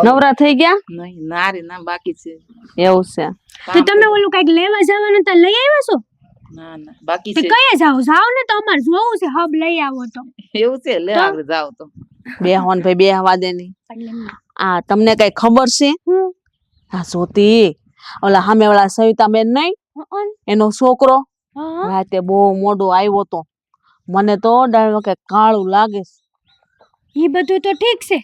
નવરા થઈ ગયા? નહીં ના રે ના બાકી છે. એવું છે. તો તમે ઓલું કઈક લેવા જવાનું તો લઈ આવ્યા છો? ના ના બાકી તે છે. કયા જાવ ને તો અમાર જોવું છે હબ લઈ આવો તો. એવું છે લે આગળ જાવ તો. બેહવાન ભાઈ બેહવા દે ની. આ તમને કઈ ખબર છે? આ સોતી ઓલા સામે વાળા સવિતા બેન નહીં એનો છોકરો રાતે બહુ મોડો આવ્યો તો મને તો ડાળો કે કાળું લાગે છે. ઈ બધું તો ઠીક છે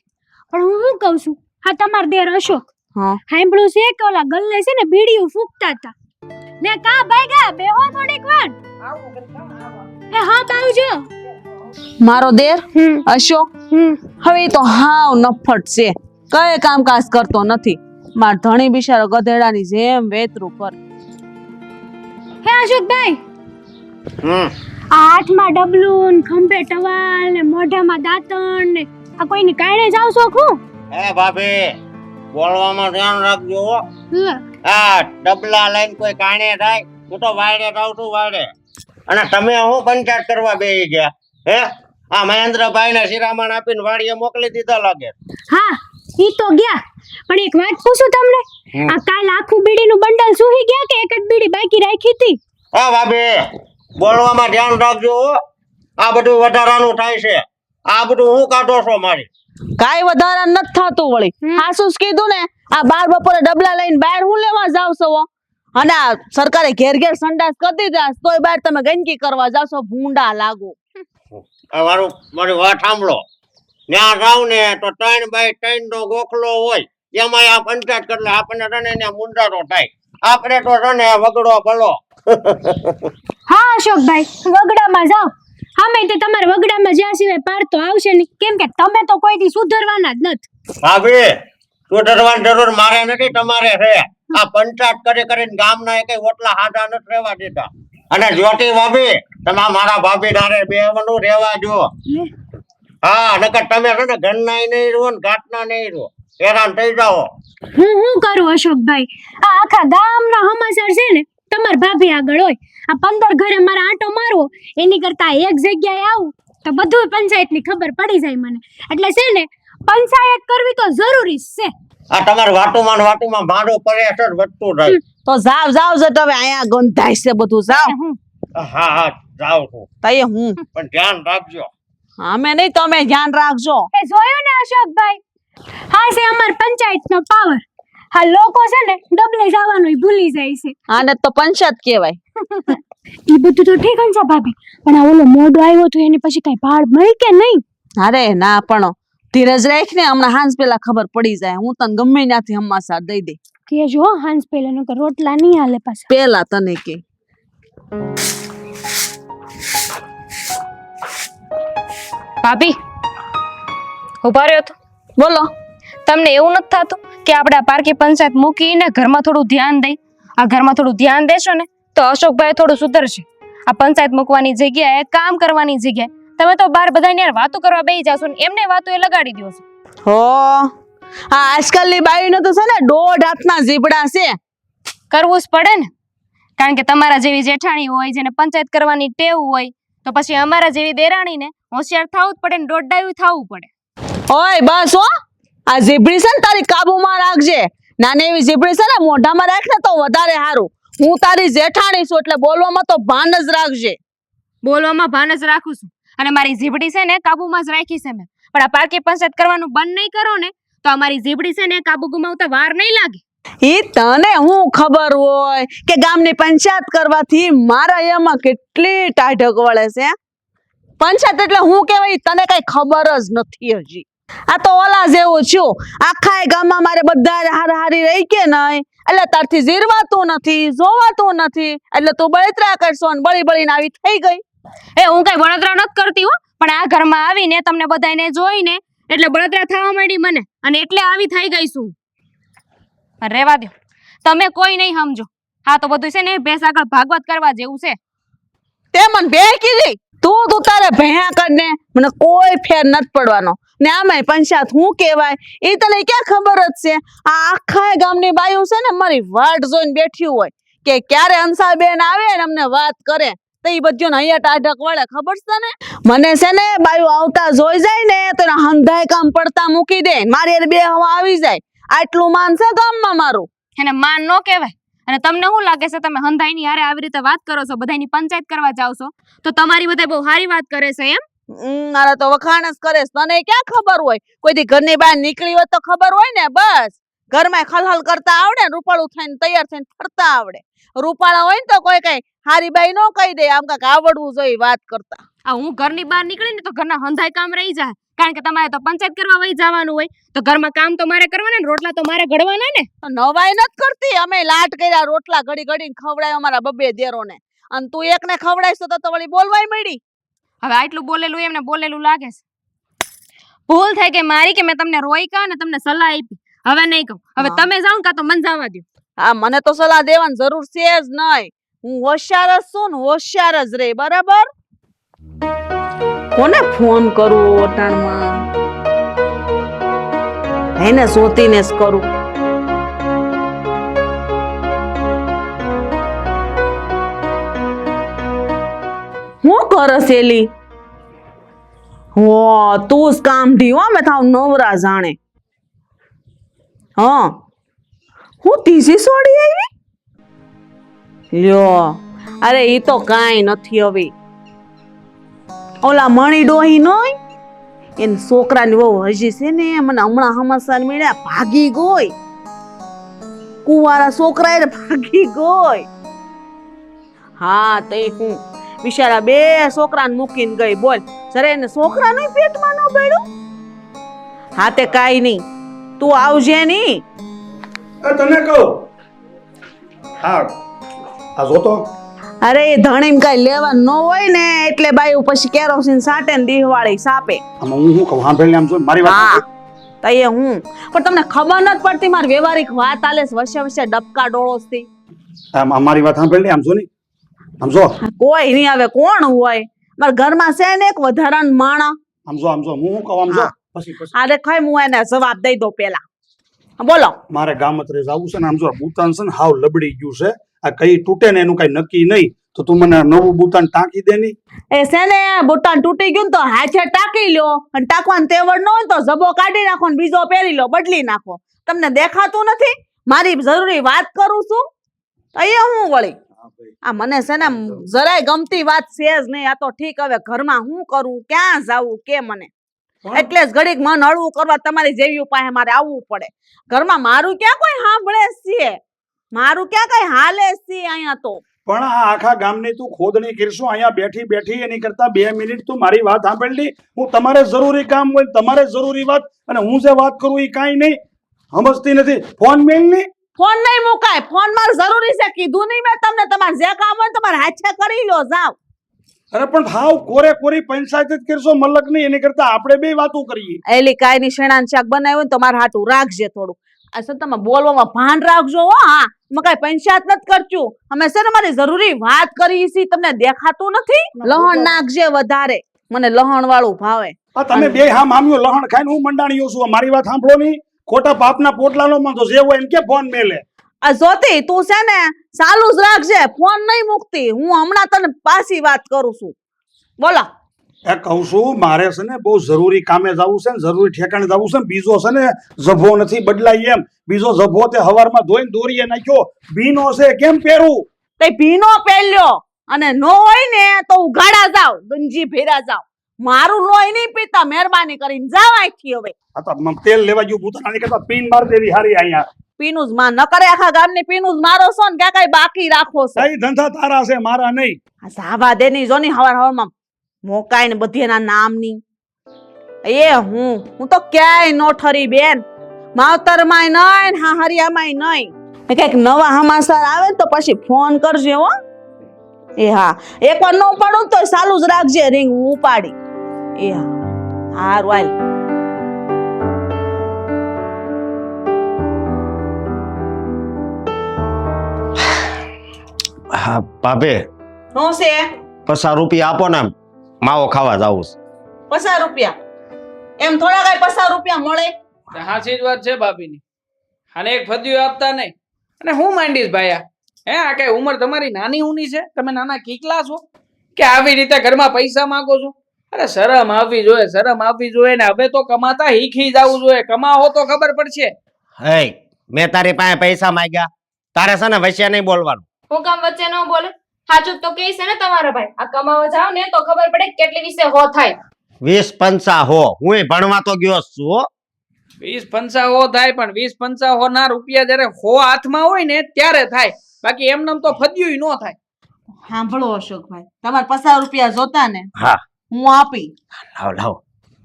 પણ હું શું કહું છું હા તમાર દેર અશોક હા સાંભળ્યું છે કે ઓલા ગલ્લે છે ને બીડીયું ફૂંકતા હતા ને કા ભાગ્યા બેહો થોડીક વાર એ હા બાવજો મારો દેર અશોક હવે ઈ તો હાવ નફટ છે કઈ કામકાજ કરતો નથી માર ધણી બિચારો ગધેડાની જેમ વેતરું કર. હે અશોકભાઈ આ હાથમાં ડબલું ને ખંભે ટવાલ ને મોઢામાં દાંતણ ને આ કોઈની કારણે જાવ છો ખું? એ ભાભી બોલવામાં ધ્યાન રાખજો હો. લે આ ડબલા લઈને કોઈ કાણે થાય હું તો વાડે જાઉં છું વાડે. અને તમે હું પંચાયત કરવા બેસી ગયા હે? આ મહેન્દ્રભાઈ ને શિરામણ આપીને વાડીએ મોકલી દીધા લાગે. હા ઈ તો ગયા પણ એક વાત પૂછું તમને આ કાલ આખું બીડીનું બંડલ સુહી ગયા કે એક જ બીડી બાકી રાખી હતી? હા ભાભી બોલવામાં ધ્યાન રાખજો હો. આ બધું વધારાનું થાય છે. આ બધું હું કાઢો છો મારી? કાઈ વધારા નથી થાતું વળી. હાસુસ કીધું ને આ બાર બપોરે ડબલા લઈને બહાર હું લેવા જાવ છો અને આ સરકારે ઘેર ઘેર સંડાસ કરી દીધા તોય બહાર તમે ગંદકી કરવા જાવ છો ભૂંડા લાગો. મારી વાત સાંભળો. ત્યાં જાવ ને તો 3x3 નો ગોખલો હોય એમાં આ પંચાયત એટલે આપણને રને ને મુંડારો થાય. આપણે તો રને વગડો ભલો. હા અશોકભાઈ વગડામાં જાઓ આમે તે તમારે વગડામાં જ્યાં સિવાય પાર તો આવશે નહીં કેમ કે તમે તો કોઈથી સુધરવાના જ નથી. ભાભી સુધરવાની જરૂર મારે નથી તમારે છે. આ પંચાયત કરીને ગામના એકેય ઓટલા હાડા નથી રહેવા દેતા. અને જ્યોતિ ભાભી તમે મારા ભાભી નારે બેવાનું રહેવા જો. હા નકર તમે છે ને ઘરના નહીં રહો ને ઘાટના નહીં રહો હેરાન થઈ જાઓ. હું કરું અશોકભાઈ આ આખા ગામના સમાચાર છે ને તમાર ભાભી આગળ હોય આ 15 ઘરે મારા આંટો મારવો એની કરતા એક જગ્યાએ આવું તો બધું પંચાયતની ખબર પડી જાય મને. એટલે છે ને પંચાયત કરવી તો જરૂરી છે. આ તમાર વાટુમાં મારો પરેશર વધતું જાય. તો જાવ જો તમે અહીંયા ગંધાય છે બધું જાવ. હા જાવ છું તઈએ હું પણ ધ્યાન રાખજો. અમે નહીં તમે ધ્યાન રાખજો. એ જોયું ને અશોકભાઈ હા છે અમાર પંચાયતનો પાવર. હા લોકો છે ને ડબલે જવાનું ભૂલી જાય છે. આને તો પંચાયત કહેવાય. ઈ બધું તો ઠીક છે ભાભી પણ આ ઓલો મોઢો આવ્યો તો એની પછી કઈ ભાડ મળી કે નહીં? અરે ના પણ ધીરજ રાખ ને હમણાં હાંસ પેલા ખબર પડી જાય. હું તને ગમે ત્યાંથી હમાસા દઈ દે કે જો હાંસ પેલા નો રોટલા નહીં હાલે પાછા. પેલા તને કે ભાભી ઉભા રહ્યો તો બોલો. તમને એવું નથી થતું કે આપણે આ પારકી પંચાયત મૂકીને ઘરમાં થોડું ધ્યાન દઈ? આ ઘરમાં થોડું ધ્યાન દેશો ને તો અશોકભાઈ થોડું સુધરશે. આ પંચાયત મૂકવાની જગ્યાએ કામ કરવાની જગ્યાએ તમે તો બહાર બધાને યાર વાતો કરવા બેસી જાશો ને એમને વાતો એ લગાડી દો છો. હો આ આજકાલની બાયુને તો છે ને 1.5 હાથના જીબડા છે. કરવું જ પડે ને કારણ કે તમારા જેવી જેઠાણી હોય જેને પંચાયત કરવાની ટેવ હોય તો પછી અમારા જેવી દેરાણીને હોશિયાર થવું જ પડે ને દોડાયું થવું પડે. ઓય બસ હો આ જીબડી છે ને તારી કાબુમાં રાખજે. નાની એવી જીબડી છે ને મોઢામાં રાખ ને તો વધારે સારું. હું તારી જેઠાણી છું એટલે બોલવામાં તો ભાન જ રાખજે. બોલવામાં ભાન જ રાખું છું અને મારી જીબડી છે ને કાબુમાં જ રાખી છે મેં. પણ આ પારકી પંચાયત કરવાનું બંધ નહીં કરો ને તો અમારી જીબડી છે ને કાબુ ગુમાવતા વાર નહીં લાગે. ઈ તને હું ખબર હોય કે ગામની પંચાયત કરવાથી મારા એમાં કેટલી ટાઢક વળે છે. પંચાયત એટલે હું કહેવાય તને કઈ ખબર જ નથી હજી. આ તો ઓલા જેવું છું આખા ગામમાં મારે બધા હારી રહી કે નહીં એટલે તારથી જીરવાતું નથી જોવાતું નથી એટલે તું બળતરા કરશો ને બળીને આવી થઈ ગઈ. એ હું કઈ બળતરા નથી કરતી હો પણ આ ઘરમાં આવીને તમને બધાને જોઈને એટલે બળતરા થવા માંડી મને અને એટલે આવી થઈ ગઈ છું. રહેવા દો તમે કોઈ નહીં સમજો. હા તો બધું છે ને ભેંસ આગળ ભાગવત કરવા જેવું છે. તે મને બે કીધી તું તારે ભેયા કરને મને કોઈ ફેર નથી પડવાનો ને આમાંય પંચાયત હું કહેવાય એ તને ક્યાં ખબર જ છે. આ આખા ગામની બાયું છે ને મારી વાટ જોઈને બેઠી હોય કે ક્યારે હંસાબેન આવે ને અમને વાત કરે તો ઈ બધું અહીંયા ટાઢક વળે ખબર છે ને મને છે ને બાયું આવતા જોઈ જાય ને તો એના હંધાય કામ પડતા મૂકી દે મારી હારે બે હવા આવી જાય આટલું માન છે ગામમાં મારું એને માન ન કહેવાય. અને તમને શું લાગે છે તમે હંધાઈની હારે આવી રીતે વાત કરો છો, બધાની પંચાયત કરવા જાવ છો, તો તમારી બધા બહુ સારી વાત કરે છે એમ? મારા તો વખાણ જ કરે છે. તને ક્યાં ખબર હોય? કોઈ દી ઘરની બહાર નીકળી હોય તો ખબર હોય ને. બસ ઘરમાં ખલહલ કરતા આવડે, રૂપાળું થઈને તૈયાર થઈને ફરતા આવડે. રૂપાળા હોય ને તો કોઈ કઈ હારી બાઈ નો કહી દે, આમ કાંઈક આવડવું જોઈએ વાત કરતા. આ હું ઘરની બહાર નીકળી ને તો ઘરના હંધાઈ કામ રહી જાય, કારણ કે તમારે તો પંચાયત કરવા વહી જવાનું હોય, તો ઘરમાં કામ તો મારે કરવાના ને રોટલા તો મારે ઘડવાના ને. નવાઈ નથી કરતી, અમે લાટ કર્યા રોટલા ઘડી ઘડીને ખવડાય અમારા બબ્બે દેરોને, અને તું એકને ખવડાઈશ તો વળી બોલવાય મળી. હવે આટલું બોલેલું એમને બોલેલું લાગે છે. ભૂલ થઈ કે મારી કે મેં તમને રોઈકા ને તમને સલાહ આપી, હવે નહીં કહું. હવે તમે જાઓ કાં તો મને જવા દો. હા, મને તો સલાહ દેવાની જરૂર છે જ નહીં. હું હોશિયાર જ છું ને હોશિયાર જ રે. બરાબર? કોને ફોન કરું ઓટાણમાં? એને સોતીને જ કરું. હું કરસ એલી? હો તું જ કામ ધી હો, મેં થાવ નવરા જાણે. હા, હું તીજી સોડી આવી? લ્યો, અરે ઈ તો કાંઈ નથી હવે. ઓલા મણી ડોહી નોય એને છોકરાની વહુ હજી છે ને, મને હમણાં સમાચાર મળ્યા ભાગી ગઈ. કુંવારા છોકરા એને ભાગી ગઈ. હા તે હું બિચારા બે છોકરાને મૂકીને ગઈ. બોલ, જરા એને છોકરાનું પેટમાં ન બેડ્યું? હા તે કાંઈ નહીં, તું આવજે ની. તને કહું, હા આ જોતો. અરે એ ધણીમ કઈ લેવા ન હોય ને એટલે બાયું પછી કેરોસીન સાટે ને દીહવાળી સાપે. આમાં હું શું કહું, સાંભળી લે આમ જો મારી વાત. હા તઈએ હું પણ તમને ખબર નથી પડતી મારી વ્યવહારિક વાત આલે વચ્ચે વચ્ચે ડબકા ડોળોસથી. આમ મારી વાત સાંભળી લે આમ જો ની, આમ જો. કોઈ નહીં આવે, કોણ હોય મારા ઘરમાં છે ને એક વધારાનું માણા. આમ જો હું શું કહું, આમ જો. પછી અરે ખાઈ હું એને જવાબ દઈ દો પેલા. બોલો. મારે ગામત્રે જવું છે ને, આમ જો બુતાન છે ને હાવ લબડી ગયું છે. આ કઈ તૂટે ને એનું કઈ નક્કી નહીં, તો તું મને નવું બુતાન ટાંકી દે ની. એ છે ને બુટાન તૂટી ગયું ને તો હાથે ટાંકી લ્યો, અને ટાંકવાનું તેવડ ન હોય તો જબો કાઢી નાખો ને બીજો પહેરી લો, બદલી નાખો. તમને દેખાતું નથી મારી જરૂરી વાત કરું છું? અહીંયા હું વળી આ મને છે ને જરાય ગમતી વાત છે જ નહીં. આ તો ઠીક, હવે ઘરમાં હું કરું, ક્યાં જાવું કે મને એટલે જ ઘડીક મન હળવું કરવા તમારી જેવી પાસે મારે આવવું પડે. ઘરમાં મારું ક્યાં કોઈ સાંભળે છે? મારું ક્યાં કઈ હાલે છે અહીંયા તો? પણ આ આખા ગામની તું ખોદણી કરશો અહીંયા બેઠી બેઠી, એની કરતા 2 મિનિટ તું મારી વાત સાંભળી. હું તમારે જરૂરી કામ હોય, તમારે જરૂરી વાત, અને હું જે વાત કરું એ કાંઈ નહીં સમજતી નથી. ફોન મેલ ની. ફોન નહીં મુકાય, ફોન મારે જરૂરી છે. કીધું નહીં મેં તમને? તમારે જે કામ હોય તમારે હાથે કરી લો, જાવ. અરે પણ ભાવ કોરે કોરી પંચાયત જ કરશો મલક નહીં, એની કરતા આપણે બે વાતો કરીએ. એલી કાઈ ની શેણાન શાક બનાવ્યું ને તો મારે હાટું રાખજે થોડું. આ સર તમે બોલવામાં ભાન રાખજો હો. હા, અમે કઈ પંચાયત નથી કરશું, અમે છે ને મારી જરૂરી વાત કરી છે. તમને દેખાતું નથી? લહણ નાખજે વધારે, મને લહણ વાળું ભાવે. આ તમે બે હા મામ્યો લહણ ખાઈને હું મંડાણીયો છું. મારી વાત સાંભળો ની, ખોટા પાપના પોટલાનો માં તો જે હોય એમ કે ફોન મેલે. આ જોતી તું છે ને ચાલુ જ રાખજે, ફોન નહીં મૂકતી. હું હમણાં તને પાછી વાત કરું છું. બોલો. એ કહું છું મારે છે ને બહુ જરૂરી કામે જવું છે ને, જરૂરી ઠેકાણે જવું છે ને. બીજો છે ને જભો નથી બદલાય એમ. બીજો જભો તે હવારમાં ધોઈને દોરીએ નાખ્યો, ભીનો છે કેમ પહેરું? તે ભીનો પહેર્યો અને નો હોય ને તો ઉઘાડા જાવ, ગંજી ભેરા જાવ. મારું લોહી નહીં પીતા, મહેરબાની કરીને જાવ અહીંથી. હવે આ તો તેલ લેવા ગયું ભૂતાની કરતા પીન માર દેવી હારી. અહીંયા પીનું જ માં ન કરે, આખા ગામની પીનું જ મારો છો ને ક્યાં કઈ બાકી રાખો છો? કઈ ધંધા તારા છે, મારા નહીં. આ સાવા દેની જો ની હવાર હવારમાં મોકાય ને બધી એના નામની. એ હું તો ક્યાંય નો ઠરી બેન, માવતરમાંય નહીં ને હાહરિયામાંય નહીં. કઈક નવા સમાચાર આવે તો પછી ફોન કરજે હો. એ હા, એકવાર ન પડું તો ચાલુ જ રાખજે રિંગ, હું ઉપાડી. એ હા, હારું હાલ. હા ભાભી, શું છે? 50 રૂપિયા આપો ને, માવો ખાવા જાવું છે. 50 રૂપિયા? એમ થોડા કઈ 50 રૂપિયા મળે? હાચી જ વાત છે ભાભીની. અને એક ફદ્યું આપતા નહીં. અને હું માંડીશ ભાયા? હે, આ કઈ ઉંમર તમારી નાની ઊની છે? તમે નાના કીકલા છો? કે આવી રીતે ઘરમાં પૈસા માંગો છો? અરે શરમ આવવી જોઈએ, શરમ આવવી જોઈએ ને હવે તો કમાતા શીખી જવું જોઈએ. કમાવો તો ખબર પડશે. હે મેં તારી પાસે પૈસા માંગ્યા, તારે છે ને વચ્ચે નહીં બોલવાનું. હું કામ વચ્ચે ન બોલે? સાચું તો કહે છે ને તમારા ભાઈ. આ કમાવા જાવ ને તો ખબર પડે કેટલી વિશે હો થાય. 20 પંચા હો, હું ભણવા તો ગયો જ છું હો. 20 હો થાય, પણ 20 હો ના રૂપિયા જયારે હો હાથમાં હોય ને ત્યારે થાય. બાકી એમનેમ તો ફદ્યું ન થાય. સાંભળો અશોકભાઈ, તમારે 50 રૂપિયા જોતા ને હા હું આપી, લાવ લાવ.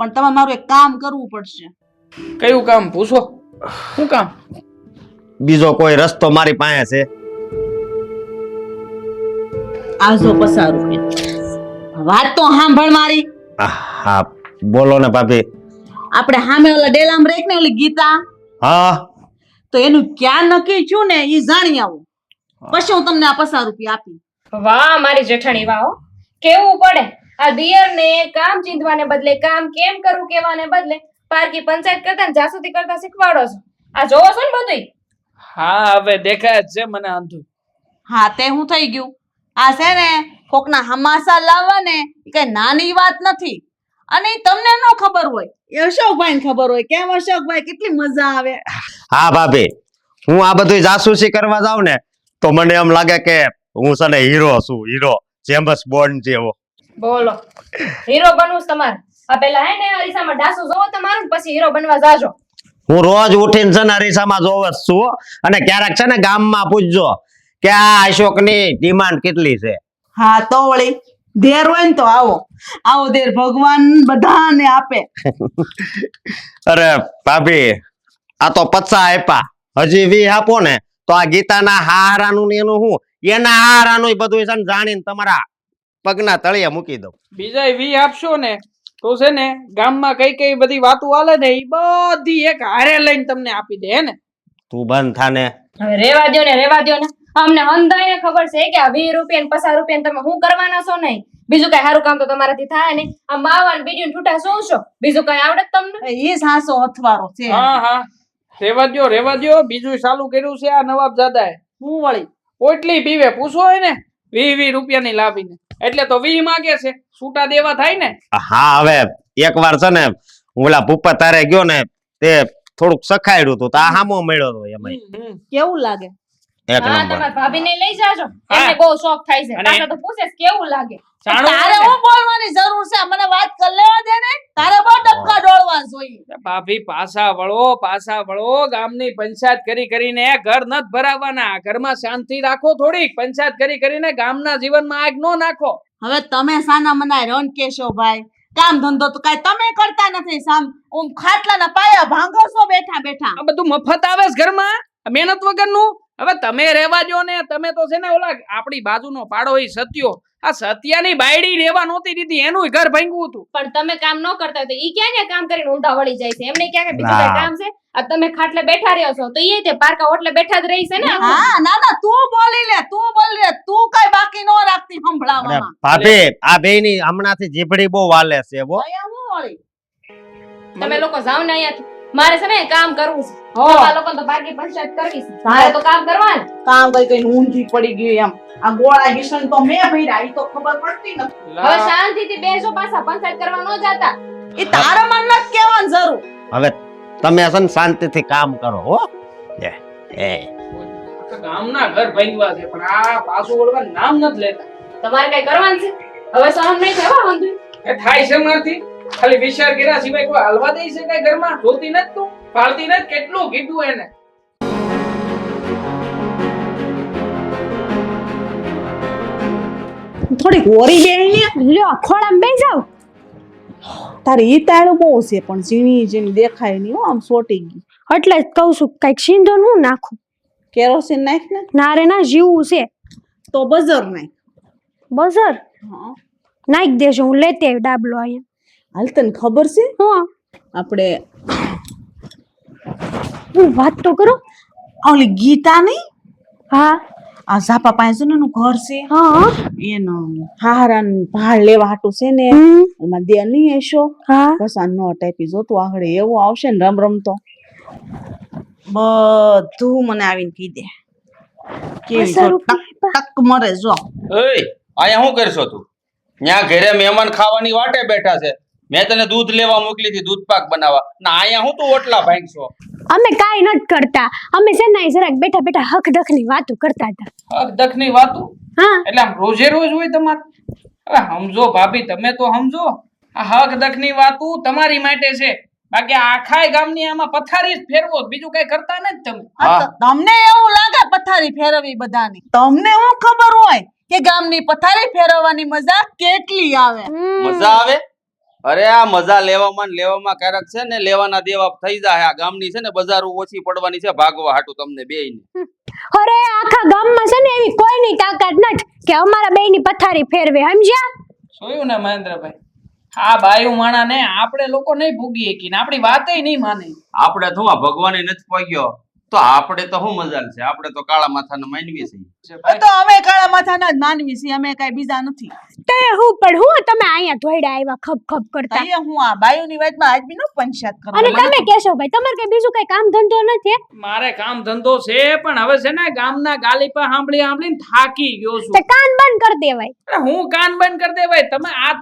પણ તમારે મારું એક કામ કરવું પડશે. કયું કામ પૂછો? શું કામ? બીજો કોઈ રસ્તો મારી પાસે છે? આજો 50 રૂપિયા. વાત તો સાંભળ મારી. હા બોલો ને ભાભી. આપણે સામે ઓલા ડેલામ રેક ને ઓલી ગીતા, હા તો એનું ક્યાં નક્કી થયું ને એ જાણી આવું, પછી હું તમને આ 50 રૂપિયા આપી. વાહ મારી જેઠાણી વાહ હો. કેવું પડે આ દિયરને કામ ચીંધવાને બદલે કામ કેમ કરું કેવાને બદલે પારકી પંચાયત કરતા ને જાસૂસી કરતા શીખવાડો છો. આ જોવો છો ને બધું? હા હવે દેખાય જ છે મને અંધું. હા તે હું થઈ ગયું. આ છે ને કોકના હમાસા લાવવા ને એ કઈ નાની વાત નથી. અને ઈ તમને ન ખબર હોય, એ અશોકભાઈ ને ખબર હોય. કેમ અશોકભાઈ, કેટલી મજા આવે. હા ભાભી, હું આ બધું જાસૂસી કરવા જાઉં ને તો મને એમ લાગે કે હું છે ને હીરો છું, હીરો જેમ્સ બોન્ડ જેવો. બોલો હીરો બનવું છે તમારે? આ પેલા હે ને અરીસામાં ડાસુ જોવો તમારું, પછી હીરો બનવા જાજો. હું રોજ ઉઠીને છે ને અરીસામાં જોવ જ છું, અને ક્યારેક છે ને ગામમાં પૂછજો કે આ અશોકની ડિમાન્ડ કેટલી છે. હા તો વળી ધેર હોય ને તો આવો આવો ધેર ભગવાન બધાને આપે. અરે ભાભી, આ તો 50 આપ્યા, હજી 20 આપો ને તો આ ગીતાના હારાનું ને એનું હું એના હારાનું બધું છે ને જાણીને તમારા પગના તળિયે મૂકી દઉં. બીજા 20 આપશો ને તો છે ને ગામમાં કઈ કઈ બધી વાતો હાલે ને એ બધી એક હારે લઈને તમને આપી દે. હે ને તું બંધ થાને. હવે રેવા દ્યો ને રેવા દ્યો ને. અમને હંધાઈને ખબર છે કે આ 20 રૂપિયા ને 50 રૂપિયા તમે શું કરવાના છો નહીં. બીજું કઈ સારું કામ તો તમારાથી થાય ને. આ માવા ને બીજું ઠૂઠા શું છો? બીજું કઈ આવડે તમને? એ સાસો અથવારો છે. હા હા રેવા દ્યો રેવા દ્યો. બીજું ચાલુ કર્યું છે આ નવાબજાદાએ. હું વળી પોટલી પીવે પૂછો હોય ને 20 રૂપિયાની લાવીને, એટલે તો 20 માંગે છે. છૂટા દેવા થાય ને. હા હવે એકવાર છે ને હું ઓલા ભૂપત તારે ગયો ને તે થોડુંક સખાયડું હતું તો આ હામો મળ્યો હતો એમાં. કેવું લાગે? એક હા નંબર. તમારા ભાભીને લઈ જાજો. હા. એમને બહુ શોખ થાય છે. અને- પાછા તો પૂછે છે કેવું લાગે. જાણો તારે ને. હું બોલવાની જરૂર છે? મને વાત કરી લેવા દે ને. તારે બહુ ડબકા ડોળવા જોઈએ. ભાભી પાછા વળો. ગામની પંચાયત કરી કરીને ઘર નથ ભરાવાના. ઘરમાં શાંતિ રાખો થોડીક. પંચાયત કરી કરીને ગામના જીવનમાં આગ નો નાખો. હવે તમે સાના મનાય રોન કેશો ભાઈ. કામ ધંધો તો કાઈ તમે કરતા નથી. સામ ખાટલાના પાયા ભાંગો છો બેઠા બેઠા. આ બધું મફત આવે છે ઘરમાં, મહેનત વગરનું. હવે તમે રહેવા દો ને. તમે તો છે ને ઓલા આપણી બાજુનો પાડો ઈ સત્યો, આ સત્યાની બાયડી રહેવા નહોતી દીધી, એનું ઘર ભાંગ્યું હતું. પણ તમે કામ ન કરતા હોય તો ઈ ક્યાં ને કામ કરીને ઊંધા વળી જાય છે. એમને ક્યાં કે બીજું ના. કઈ કામ છે? આ તમે ખાટલે બેઠા રહ્યો છો તો ઈ તે પારકા ઓટલે બેઠા જ રહી છે ને. હા ના ના તું બોલી લે. તું કઈ બાકી નો રાખતી અરે સંભળાવવામાં. ભાભી, આ બેયની હમણાંથી જીભડી બહુ વાલે છે હો. અહીંયા હું વળી. તમે લોકો જાવ ને અહીંયાથી. મારે છે ને કામ કરવું છે. હો. તમારા લોકો તો બાકી પંચાયત કરવી છે. મારે તો કામ કરવાનું. કામ કઈ ઊંધી પડી ગયું એમ. આ ગોળા કિશન તો મેં ભર્યા, ઈ તો ખબર પડતી નથી. હવે શાંતિથી બેસો, પાછા પંચાયત કરવા ન જાતા. એ તારા મન નથી કહેવાની જરૂર. હવે તમે છે ને શાંતિથી કામ કરો હો. એ ગામના ઘર ભાંગવા છે પણ આ પાછું વળવા નામ નથી લેતા. તમારે કઈ કરવાનું છે? હવે સહન નહીં થવા વાંધું. એ થાય છે મારથી. ખાલી વિચાર કર્યા સિવાય કોઈ હાલવા દે છે કઈ ઘરમાં? જોતી નથી તું, પાળતી નથી. કેટલું કીધું એને. થોડીક ઓરી બેહી ને. લ્યો ખોળામાં બેસી જાવ. તારી ઈ તાળું બહુ છે પણ ઝીણી દેખાય નહીં હો. આમ સોટી ગઈ. એટલે જ કહું છું કઈક સિંધો નું નાખું. કેરોસીન નાખ ને. ના રે ના જીવું છે. તો બજર નાખ. બઝર હા નાખી દેજો. હું લેતી આવી ડાબલો અહીંયા. હાલ તને ખબર છે હું આપણે હું વાત તો કરો. ઓલી ગીતા નહીં, હા આ ઝાપા પાસે છે ને એનું ઘર છે. હા એનો હારાન ભાડ લેવા હાટું છે ને. હમ, એમાં દે નહીં એશો હા બસ આ નો ટાઈપી જોતું આગળ એવું આવશે ને રમતો બધું મને આવીને કહી દે. કેવી 50 જો ટક ટક મરે જો. એય અહીંયા શું કરશો તું? ત્યાં ઘરે મહેમાન ખાવાની વાટે બેઠા છે. મેં તને દૂધ લેવા મોકલી હતી, દૂધ પાક બનાવવા. ના અહીંયા હું તું ઓટલા ભાંગશો? અમે કાંઈ નથી કરતા. અમે છે ને જરાક બેઠા બેઠા હક દખની વાતો કરતા હતા. હક દખની વાતું હા એટલે આમ રોજે રોજ હોય તમારે? હવે સમજો ભાભી, તમે તો સમજો. આ હક દખની વાતું તમારી માટે છે, બાકી આખાય ગામની આમાં પથારી જ ફેરવો, બીજું કઈ કરતા નથી તમે. હા, તો તમને એવું લાગે પથારી ફેરવવી બધાની? તમને શું ખબર હોય કે ગામની પથારી ફેરવવાની મજા કેટલી આવે? મજા આવે? અરે આ મજા લેવામાં ને લેવામાં ક્યારેક છે ને લેવાના દેવા થઈ જાય. આ ગામની છે ને બજારો ઓછી પડવાની છે ભાગવા હાટું તમને બેયને. અરે આખા ગામમાં છે ને એવી કોઈની તાકાત નથી કે અમારા બેયની પથારી ફેરવે, સમજ્યા? જોયું ને મહેન્દ્રભાઈ, આ બાયું માણા ને આપણે લોકો નહીં ભૂગી શકીએ ને આપણી વાતે નહીં માને. આપણે તો આ ભગવાને નથી પગ્યો તો આપણે તો શું મજાલ છે? આપણે તો કાળા માથાના માનવી છીએ. તો અમે કાળા માથાના જ માનવી છીએ, અમે કઈ બીજા નથી. તે હું પણ હું તમે અહીંયા ધોઈડા આવ્યા ખપ ખપ કરતા, અહીંયા હું આ બાયુની વાતમાં આજ બી નો પંચાયત કરવા. અને તમે કહેશો ભાઈ તમારે કઈ બીજું કઈ કામ ધંધો નથી? મારે કામ ધંધો છે પણ હવે છે ને ગામના ગાલીપા સાંભળીને થાકી ગયો છું. તે કાન બંધ કરી દેવાય. અરે હું કાન બંધ કરી દે ભાઈ,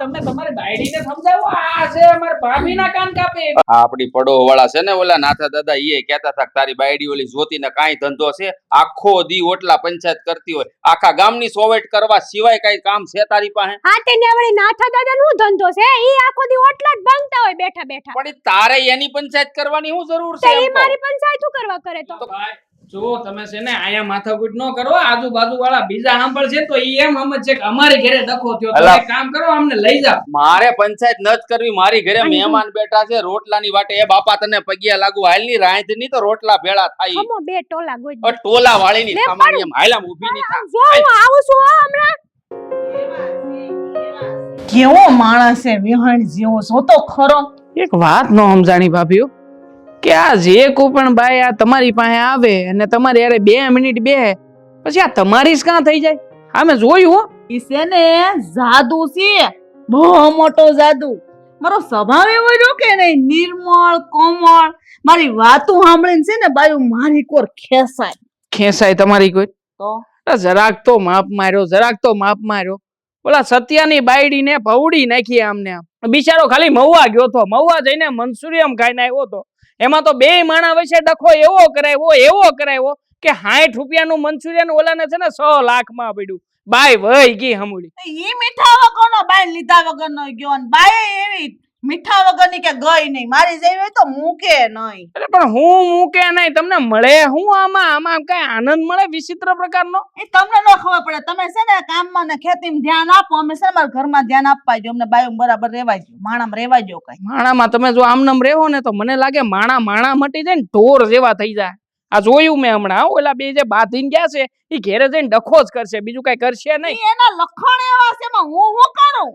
તમે તમારી બાયડીને સમજાવો. આ છે અમારા ભાભીના કાન કાપે. આ આપડી પડો વાળા છે ને ઓલા નાથા દાદા એ કહેતા હતા કે તારી બાયડી ઓલી જ્યોતિને કાંઈ ધંધો છે? આખો દી ઓટલા પંચાયત કરતી હોય, આખા ગામની સોવેટ કરવા સિવાય કઈ કામ છે તારી પાસે? હા તે નેવળી નાથા દાદા નું ધંધો છે, ઈ આખો દી ઓટલા જ ભાંગતા હોય બેઠા બેઠા. પણ તારે એની પંચાયત કરવાની શું જરૂર તે છે? ઈ મારી પંચાયત શું કરવા કરે તો? ભાઈ જો તમે છે ને આયા માથાકૂટ ન કરો, આજુબાજુ વાળા બીજા સાંભળશે તો ઈ એમ સમજશે કે અમારી ઘરે ડખો થયો. તમે એક કામ કરો, અમને લઈ જાઓ. મારે પંચાયત ન જ કરવી. મારી ઘરે મહેમાન બેઠા છે રોટલાની વાટે. એ બાપા તને પગિયા લાગુ હાલની રાંધ ની તો રોટલા ભેળા થાય. હમો બે ટોલા ગોઈ ટોલા વાળી ની સામાન્ય એમ હાલામ ઊભી ની થા. જો હું આવું છું હો હમણાં. કેવો માણસ છે વિહણ જેવો, જો તો ખરો. એક વાત નો સમજાણી ભાભીઓ કે આ જે કોઈ પણ બાઈ આ તમારી પાસે આવે અને તમારે યારે 2 મિનિટ બેહે પછી આ તમારી જ કાં થઈ જાય? આ મેં જોયું હો. ઈ છે ને જાદુ છે, બહુ મોટો જાદુ. મારો સ્વભાવ એવો રહ્યો કે નહીં, નિર્મળ કોમળ. મારી વાતો સાંભળીને છે ને બાયું મારી કોર ખેસાય. ખેંચાય તમારી કોઈ? તો જરાક તો માપ માર્યો, જરાક તો માપ માર્યો. ઓલા સત્યાની બાયડી ને ભવડી નાખી આમને આમ. બિચારો ખાલી મહુવા ગયો તો, મહુવા જઈને મંચુરિયમ ખાઈને આવ્યો તો. એમાં તો 2 માણા વચ્ચે ડખો એવો કરાવ્યો કે 60 રૂપિયાનું મંચુરિયન ઓલાને છે ને 6 લાખમાં પડ્યું. બાય વહી ગઈ હમુડી. ઈ મીઠા વગરનો બાય લીધા વગરનો ગયો ને બાય એવી મીઠા વગરની કે ગઈ નહીં. મારી જેવી હોય તો મૂકે નહીં. એટલે પણ હું મૂકે નહીં, તમને મળે હું આમાં કઈ આનંદ મળે વિચિત્ર પ્રકારનો? એ તમને ન ખબર પડે. તમે છે ને કામમાં ને ખેતીમાં ધ્યાન આપો, અમે છે ને મારા ઘરમાં ધ્યાન આપવા જો. અમને બાયું બરાબર રેવા જો, માણામાં રેવા જો. કઈ માણામાં તમે જો આમનામ રહેવો ને તો મને લાગે માણા મટી જાય ને ઢોર જેવા થઈ જાય. આ જોયું મેં હમણાં. ઓલા બે જે બાંધીને ગયા છે એ ઘેરે જઈને ડખો જ કરશે, બીજું કઈ કરશે નહીં. એના લખણ એવા છે, એમાં હું શું કરું?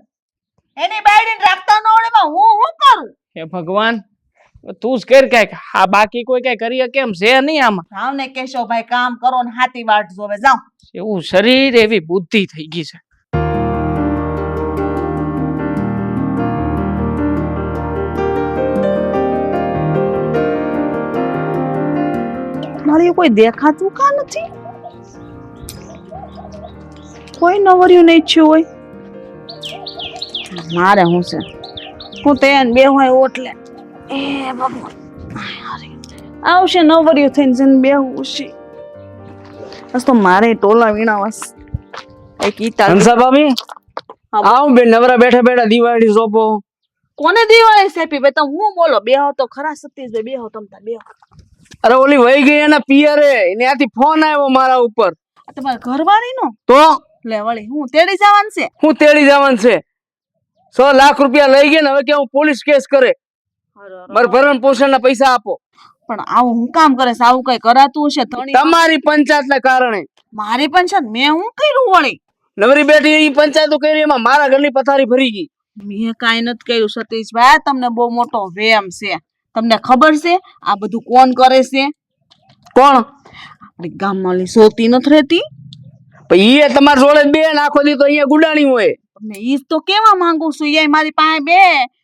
એની બાયડીને રાખતા ન આવડે, એમાં હું શું કરું? હે ભગવાન, તું જ કર કઈક. આ બાકી કોઈ કઈ કરી શકે એમ છે નહીં આમાં. જાવ ને કેશવભાઈ, કામ કરો ને હાથી વાટ જોવે. જાવ. એવું શરીર એવી બુદ્ધિ થઈ ગઈ છે. મારી કોઈ દેખાતું કા નથી? કોઈ નવર્યું નહીં થયું હોય. મારે હું છે, હું તો એને બે હોય ઓટલે. એ ભગવાન, આવશે નવર્યું થઈને જઈને બેહવું છે. બસ તો મારે ટોલા વીણાવાસ. એક ઈતા હંસા ભાભી, આવ બે નવરા બેઠા બેઠા દિવાળી સોંપો. કોને દિવાળી સેપી? ભાઈ તમે હું બોલો? બેહો તો ખરા સતીશભાઈ, બેહો તમતા બેહો. અરે ઓલી વહી ગઈ એના પિયરે, એનાથી ફોન આવ્યો મારા ઉપર. તમારા ઘરવાળી નો તો લે વળી હું તેડી જવાનું છે. હું તેડી જવાનું છે. 6 લાખ રૂપિયા લઈ ગયા ને હવે કે હું પોલીસ કેસ કરે. મારા ભરણ પોષણના પૈસા આપો. પણ આવું હું કામ કરે છે? આવું કઈ કરાતું હશે? તમારી પંચાયતના કારણે. મારી પંચાયત મેં હું કર્યું વળી? નવરી બેઠી એ પંચાયતો કરી, એમાં મારા ઘરની પથારી ભરી ગઈ. મેં કાંઈ નથી કર્યું સતીશભાઈ. તમને બહુ મોટો વેમ છે. તમને ખબર છે આ બધું કોણ કરે છે? કોણ? આપણી ગામમાં સોતી નથી રહેતી? એ તમારા જોડે બે નાખો દી તો અહીંયા ગુડાણી હોય. તમને ઈ તો કેવા માંગુ છું, એ મારી પાસે બે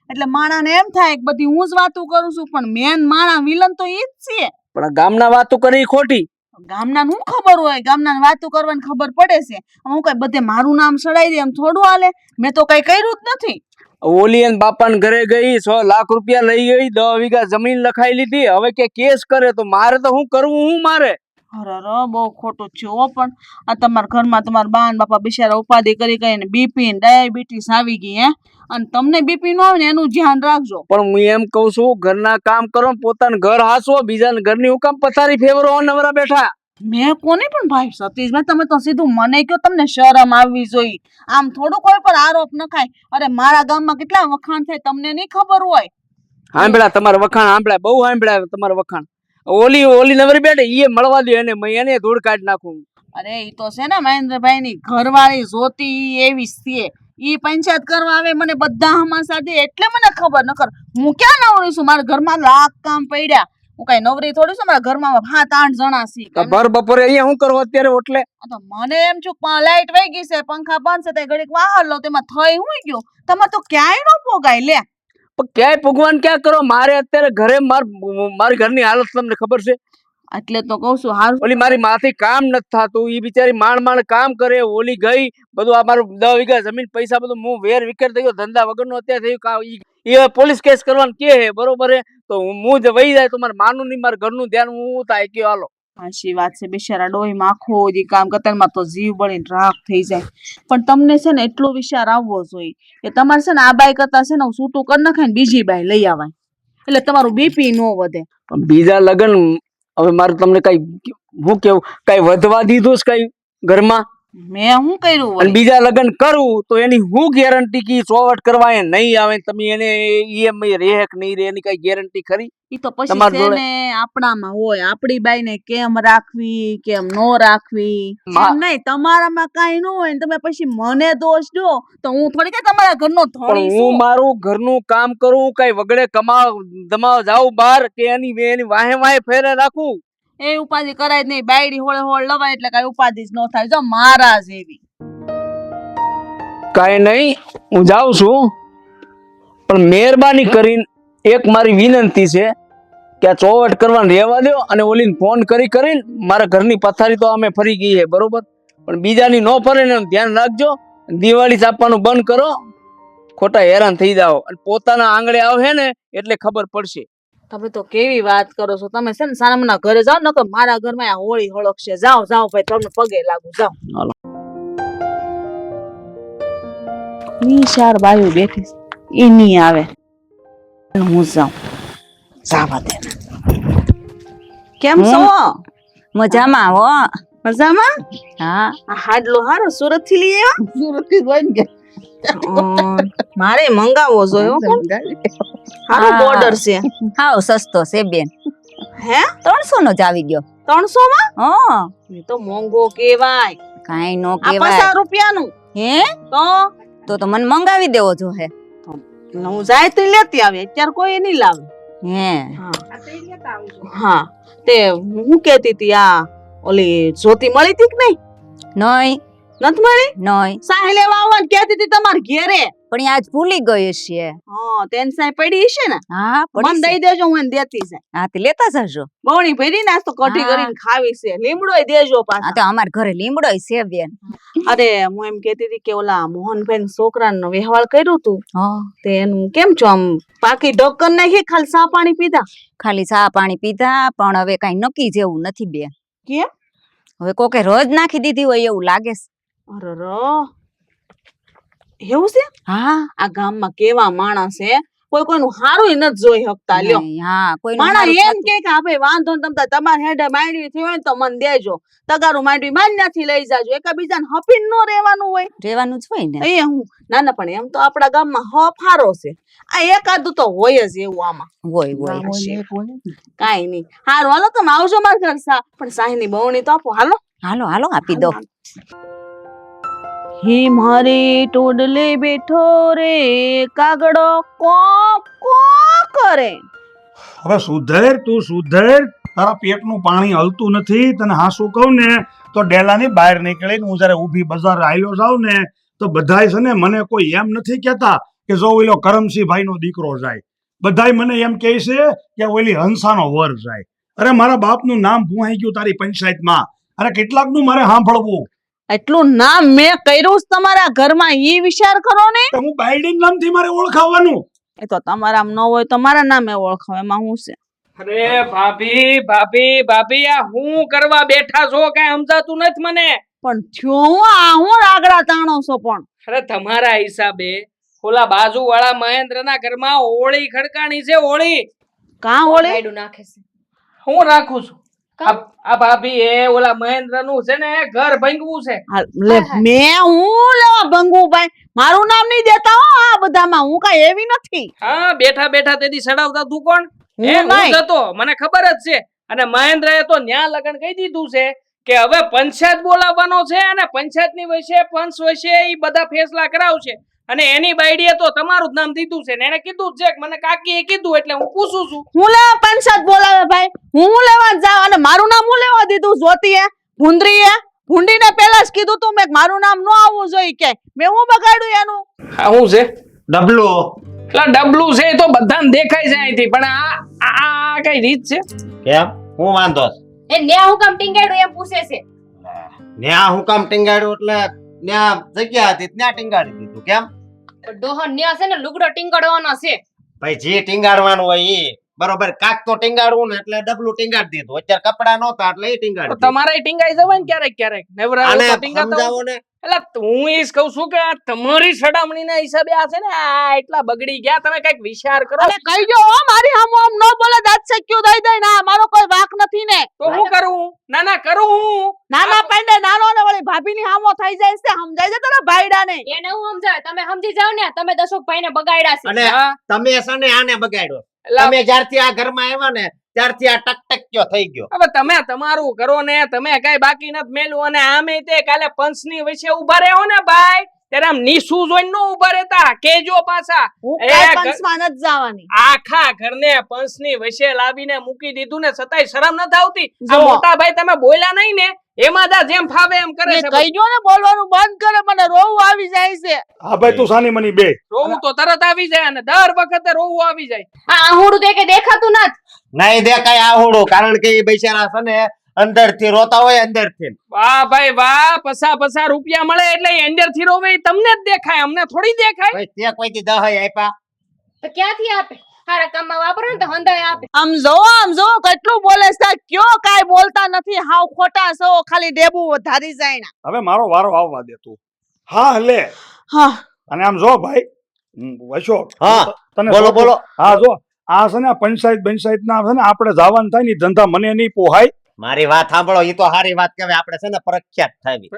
એટલે માણાને એમ થાય કે બધી હું જ વાતો કરું છું, પણ મેન માણા વિલન તો ઈ જ છે. પણ ગામના વાતો કરી ખોટી. ગામના શું ખબર હોય, ગામના વાતો કરવાની ખબર પડે છે. હું કઈ બધે મારું નામ સડાઈ દે એમ થોડું હાલે. મેં તો કઈ કર્યું જ નથી. ઓલી એન બાપાને ઘરે ગઈ 100 લાખ રૂપિયા લઈ ગઈ, 10 વીઘા જમીન લખાઈ લીધી. હવે કે કેસ કરે તો મારે તો શું કરવું? હું મારે અરે બહુ ખોટું છે હો. પણ આ તમારા ઘરમાં તમારા બા ને બાપા બિચારા ઉપાધિ કરી કરીને બીપી ને ડાયાબિટીસ આવી ગઈ હે, અને તમને બીપી નો આવે ને એનું ધ્યાન રાખજો. પણ હું એમ કઉ છું, ઘરના કામ કરો, પોતાનું ઘર હાસવો, બીજાના ઘરની હું કામ પથારી ફેવરો નવરા બેઠા? મેં કોને પણ ભાઈ સતીશભાઈ, તમે તો સીધું મને કયો. તમને શરમ આવવી જોઈએ. આમ થોડું કોઈ પર આરોપ નખાય. અરે મારા ગામમાં કેટલા વખાણ થાય તમને નહીં ખબર હોય. સાંભળ્યા તમારા વખાણ? સાંભળ્યા, બહુ સાંભળ્યા તમારા વખાણ. ઓલી નવરી બેઠે એ મળવા દે એને, એને ધૂળ કાઢી નાખું. અરે ઈ તો છે ને મહેન્દ્રભાઈ ની ઘરવાળી જોતી એવી છે. ઈ પંચાયત કરવા આવે મને બધા હમાસા દે એટલે મને ખબર. નકર હું ક્યાં નવરી છું? મારા ઘરમાં લાખ કામ પડ્યા. હું કઈ નવરી થોડી છું? મારા ઘરમાં 7-8 જણા છે. ભર બપોરે અહીંયા શું કરવો અત્યારે? એટલે તો મને એમ છું લાઈટ વહી ગઈ છે, પંખા બંધ છે, તે ઘડીક બહાર લો, તેમાં થઈ હું ગયું. તમારે તો ક્યાંય ન પોગાય લે. પણ ક્યાંય ભગવાન ક્યાં કરો? મારે અત્યારે ઘરે મારી ઘરની હાલત તમને ખબર છે. એટલે તો કઉ છું હારું. ઓલી મારી માથી કામ નથી થતું, ઈ બિચારી માંડ કામ કરે. ઓલી ગઈ, બધું આ મારું 10 વીઘા જમીન પૈસા બધું હું વેર વિખેર થયો, ધંધા વગરનો અત્યારે થયું. એ પોલીસ કેસ કરવાનું કે હે, બરોબર હે? તો હું જ વહી જાય તો મારે માનું નહીં, મારા ઘરનું ધ્યાન હું થાય કયો હાલો. સાચી વાત છે. બિચારા ડોહીમાં આખો દી કામ કરતા માં તો જીવ બળીને રાખ થઈ જાય. પણ તમને છે ને એટલો વિચાર આવવો જોઈએ કે તમારે છે ને આ બાઈ કરતા છે ને છૂટું કરી નાખાય ને બીજી બાઈ લઈ આવાય, એટલે તમારું બીપી નો વધે. બીજા લગન હવે મારે તમને કઈ હું કેવું, કઈ વધવા દીધું છે કઈ ઘરમાં? મેં શું કર્યું? અને બીજા લગન કરું તો એની હું ગેરંટી કી ચોવટ કરવા એ નહીં આવે? તમે એને ઈએમઆઈ રહે કે નહીં રહે એની કઈ ગેરંટી ખરી? ઈ તો પછી છે ને આપણામાં હોય, આપણી બાઈ ને કેમ રાખવી કેમ નો રાખવી. એમ નહીં, તમારામાં કઈ ન હોય ને તમે પછી મને દોષ દો તો હું થોડી કઈ તમારા ઘરનો થોડી છું. હું મારું ઘરનું કામ કરું, કઈ વગડે કમાવ દમાવ જાઉં બહાર કે એની વાહે ફેરે રાખું? એ ઉપાધિ કરાય જ નહીં. બાયડી હોળ લવાય એટલે કઈ ઉપાધિ જ ન થાય. જો મારા જેવી કઈ નહીં, હું જાઉં છું. પણ મહેરબાની કરીને એક મારી વિનંતી છે કે આ ચોવટ કરવાનું રહેવા દો, અને ઓલીને ફોન કરીને મારા ઘરની પથારી તો અમે ફરી ગઈ છે, બરોબર? પણ બીજાની ન ફરે ને ધ્યાન રાખજો. દિવાળી છાપવાનું બંધ કરો, ખોટા હેરાન થઈ જાઓ. અને પોતાના આંગળે આવે ને એટલે ખબર પડશે. તમે તો કેવી વાત કરો છો. તમે છે ને સાનામના ઘરે જાઓ, નકર મારા ઘરમાં આ હોળી હળકશે. જાઓ ભાઈ, તમને પગે લાગુ. જાઓ. ની 4 બાયું બેઠી ઈ ની આવે, હું જાઉં. જાવા દે. કેમ છો? મજામાં હો. મજામાં? હા. આ હાડલો હારો સુરત થી લઈ આવ્યા? સુરત થી જોઈને ગયા. મારે મંગાવવો જોયો. હારો બોર્ડર છે. હાવ સસ્તો છે બેન. હે? 300 નો જ આવી ગયો. 300 માં? હા. એ તો મોંઘો કેવાય. કાઈ નો આ કેવાય. 50 રૂપિયાનું. હે? તો મને મંગાવી દેવો જો હે. હું જાય તો લેતી આવે, અત્યારે કોઈ નહીં લાવે. હે. હા, તે હું કેતી હતી આ ઓલી જ્યોતિ મળી હતી કે નહીં? નઈ. નથી મળી? નઈ. સાહી લેવા આવવાનું કેતી હતી તમાર ઘેરે. પણ આજ ભૂલી ગઈ છે. હા, તેન સાહી પડી છે ને? હા, મને દઈ દેજો, હું એને દેતી છે. હા, તે લેતા જજો. બવણી ભરી નાસ તો કઢી કરીને ખાવી છે. લીમડોય દેજો હા, પાછા. તો અમાર ઘરે લીમડોય છે બેન. અરે હું એમ કેતી હતી કે ઓલા મોહનભાઈ છોકરાનો વ્યવહાર કર્યું તું, હા. તે એનું કેમ છો? આમ પાકી ઢોકર નાખી, ખાલી ચા પાણી પીધા? ખાલી ચા પાણી પીધા, પણ હવે કઈ નક્કી જેવું નથી બેન. કેમ? હવે કોકે રોજ નાખી દીધી હોય એવું લાગે છે. અરર, એવું છે? હા. આ ગામમાં કેવા માણસ છે, કોઈ કોઈનું હારું નથી જોઈ શકતા. લ્યો, નહીં, હા, કોઈ માણસ એમ કે આપણે વાંધો ને તમતા તમારે હેડે માંડવી થઈ હોય ને તો મને દેજો, તગારું માંડવી માંડ્યાથી લઈ જાજો. એકબીજાને હપીને નો રહેવાનું હોય. રહેવાનું જ હોય ને. એ હું ના પણ એમ તો આપણા ગામમાં હફારો છે. આ એકાદું તો હોય જ એવું આમાં. હોય. કાઈ નહીં. હારું, હાલો તમે આવજો મારા ઘર. પણ સાહીની બહુણી તો આપો. હાલો હાલો આપી દો. હી મારી ટોડલે બેઠો રે કાગડો કો કો કરે. હવે સુધર, તું સુધર. તારા પેટનું પાણી હલતું નથી. તને હાસું કહું ને તો ડેલાની બહાર નીકળીને હું જયારે ઊભી બજાર આવેલો જાઉં ને તો બધાય છે ને મને કોઈ એમ નથી કહેતા કે જો ઓલો કરમસિંહભાઈ નો દીકરો જાય. બધાય મને એમ કહે છે કે ઓલી હંસાનો વર જાય. અરે મારા બાપનું નામ ભૂહાઈ ગયું તારી પંચાયતમાં. અરે કેટલાકનું મારે સાંભળવું. એટલું નામ મેં કર્યું છે તમારા ઘરમાં ઈ વિચાર કરો ને. તો હું બાયડીના નામથી મારે ઓળખાવાનું. એ તો તમારા ન હોય તો મારા નામે ઓળખાવ, એમાં હું છે? અરે ભાભી ભાભી ભાભી આ હું કરવા બેઠા છો કઈ સમજાતું નથી મને. પણ થયો હું રાગડા તાણો છો પણ. અરે તમારા હિસાબે ઓલા બાજુ વાળા મહેન્દ્રના ઘરમાં હોળી ખડકાણી છે. હોળી કાં હોળી ગાયડું નાખે છે. હું રાખું છું. આ ભાભી એ ઓલા મહેન્દ્રનું છે ને ઘર ભાંગવું છે. લે મેં હું લેવા ભંગુ ભાઈ, મારું નામ નહીં દેતા હો આ બધામાં. હું કાંઈ એવી નથી. હા બેઠા બેઠા તેથી સડાવતા તું કોણ? હું એ હું નહીં. જતો મને ખબર જ છે. અને મહેન્દ્રએ તો ન્યા લગન કહી દીધું છે કે હવે પંચાયત બોલાવવાનો છે અને પંચાયતની વિશે પંચ વિશે ઈ બધા ફેસલા કરાવશે. અને એની બાયડીએ તો તમારું જ નામ દીધું છે ને એને કીધું છે કે મને કાકીએ કીધું એટલે હું પૂછું છું. હું લેવા પંચાયત બોલાવે ભાઈ, હું લેવા જાવ અને મારું નામ હું લેવા દીધું? જ્યોતિએ ભૂંડરીએ ભૂંડીને પહેલા જ કીધું તું મેં મારું નામ ન આવવું જોઈએ કે મેં હું બગાડ્યું એનું? આ શું છે? ડબલું. એટલે ડબલું છે એ તો બધાને દેખાય છે અહીંથી, પણ આ કઈ રીત છે? કેમ હું વાંધો છે? એ ન્યા હું કામ ટીંગાડ્યું એમ પૂછે છે. ન્યા હું કામ ટીંગાડ્યું એટલે ન્યા જગ્યા હતી ત્યાં ટીંગાડી દીધું. કેમ ડોહો ન્યા છે ને લુગડો ટીંગાડવાનો છે. ભાઈ જે ટીંગાડવાનું હોય ઈ બરોબર. કાક તો ટીંગાડવું ને એટલે ડબલું ટીંગાડી દીધું. અત્યારે કપડા નહોતા એટલે એ ટીંગાડી દીધું. તમારે ટીંગાઈ જવાય ને ક્યારેક ક્યારેક નવરા આને હોય તો ટીંગાતા હોય. સમજાવો ને. એટલે હું એ જ કહું છું કે આ તમારી સડામણીના હિસાબે આ છે ને આ એટલા બગડી ગયા. તમે કઈક વિચાર કરો. અરે કહી દો હો, મારી સામે આમ ન બોલે, દાંત સક્યું દઈ દઈ ના, મારો કોઈ વાંક નથી ને. તો હું કરું? ના ના કરું હું. નાના પાંડે નાનો ને વળી ભાભીની સામો થઈ જાય છે. સમજાય છે તારા ભાઈડાને? એને હું સમજાવે, તમે સમજી જાવ ને. તમે દશોકભાઈને બગાડ્યા છે. અને હા, તમે છે ને આને બગાડ્યો. એટલે તમે જ્યારથી આ ઘરમાં આવ્યા ને ત્યારથી આ ટકટક્યો થઈ ગયો. હવે તમે તમારું કરો ને, તમે કઈ બાકી નથી મેલું. અને આમે તે કાલે પંચની વચ્ચે ઉભા રહ્યો ને ભાઈ, ત્યારે આમ નીસુ જોઈને નો ઉભા રહેતા. કેજો પાછા હું એ કાંઈ ઘ- પંચમાં નથી જવાની. આખા ઘરને પંચની વચ્ચે લાવીને મૂકી દીધું ને છતાંય શરમ નથી આવતી. આ જો. મોટા ભાઈ તમે બોલ્યા નહીં ને એમાં જ આ જેમ ફાવે એમ કરે મેં છે. કહી દો ને બોલવાનું બંધ કરે, મને રોવું આવી જાય છે. હા ભાઈ તું સાની મની બે. રોવું તો તરત આવી જાય અને દર વખતે રોવું આવી જાય. આ આહુડું તે કે દેખાતું નથી. નહીં દેખાય આહુડું, કારણ કે એ બૈસારા છે ને અંદરથી રોતા હોય અંદરથી. વાહ ભાઈ વાહ, પસા રૂપિયા મળે એટલે અંદર થી રોવે ઈ તમને જ દેખાય, અમને થોડી દેખાય. ભાઈ તે કોઈથી દહાઈ આપ્યા? તો ક્યાંથી આપે? હારા કામમાં વાપરો ને તો હંધાય આપે. આમ જો કેટલું બોલે છે. કયો કાંઈ બોલતા નથી, હાવ ખોટા છો. ખાલી ડેબુ વધારી જાય ને. હવે મારો વારો આવવા દે તું. હા લે. હા અને આમ જો ભાઈ અશોક, હા, તને બોલો શું- બોલો. હા જો આ છે ને પંચાયત ના છે ને આપણે જવાનું થાય ને ઈ ધંધા મને નહીં પોહાય. મારી વાત સાંભળો, ઈ તો સારી વાત કહેવાય. આપણે છે ને પ્રખ્યાત થાવી.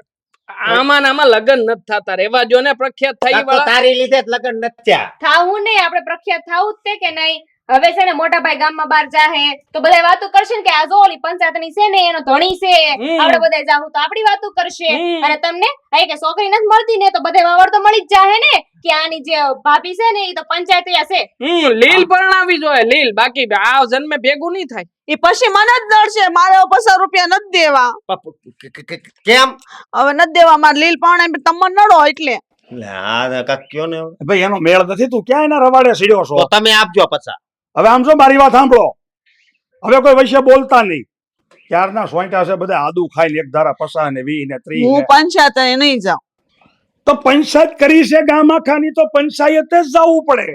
આમાં ને આમાં લગન નથી થતા. રેવા જો ને પ્રખ્યાત થઈ કાં તો વાળા. તારી લીધે જ લગ્ન નથી થયા. થાવું નહીં, આપણે પ્રખ્યાત થાવું જ તે કે નહીં. હવે છે ને મોટા ભાઈ ગામમાં બહાર જાહે તો બધા વાતો કરશે ને કે આ જો ઓલી પંચાયતની છે ને એનો ધણી છે. હમ. આપણે બધા જાહું તો આપણી વાતો કરશે. હમ. અને તમને આ કે છોકરી નથી મળતી ને તો બધે વાવડ તો મળી જ જાહે ને કે આની જે ભાભી છે ને એ તો પંચાયત છે. લીલ પરણાવી જોઈએ લીલ. બાકી આ જન્મે ભેગું નહીં થાય. એ પછી મને જ દળશે. મારે 50 રૂપિયા નથી દેવા. કેમ? હવે નથી દેવા. મારે લીલ પાણે તમને નડો એટલે. લે, આ કાંઈક કયો ને. ભાઈ એનો મેળ નથી. તું ક્યાં એના રવાડે સીડ્યો છો? તો તમે આપજો પછા. હવે આમ જો મારી વાત સાંભળો. હવે કોઈ વૈશ્ય બોલતા નહીં. ક્યારના સોંટા છે બધા આદુ ખાઈને એક ધારા 50 ને 20 ને 30 હું ને. પંચાયત નહીં જાઉં. તો પંચાયત કરી છે ગામ આખાની તો પંચાયતે જ જવું પડે.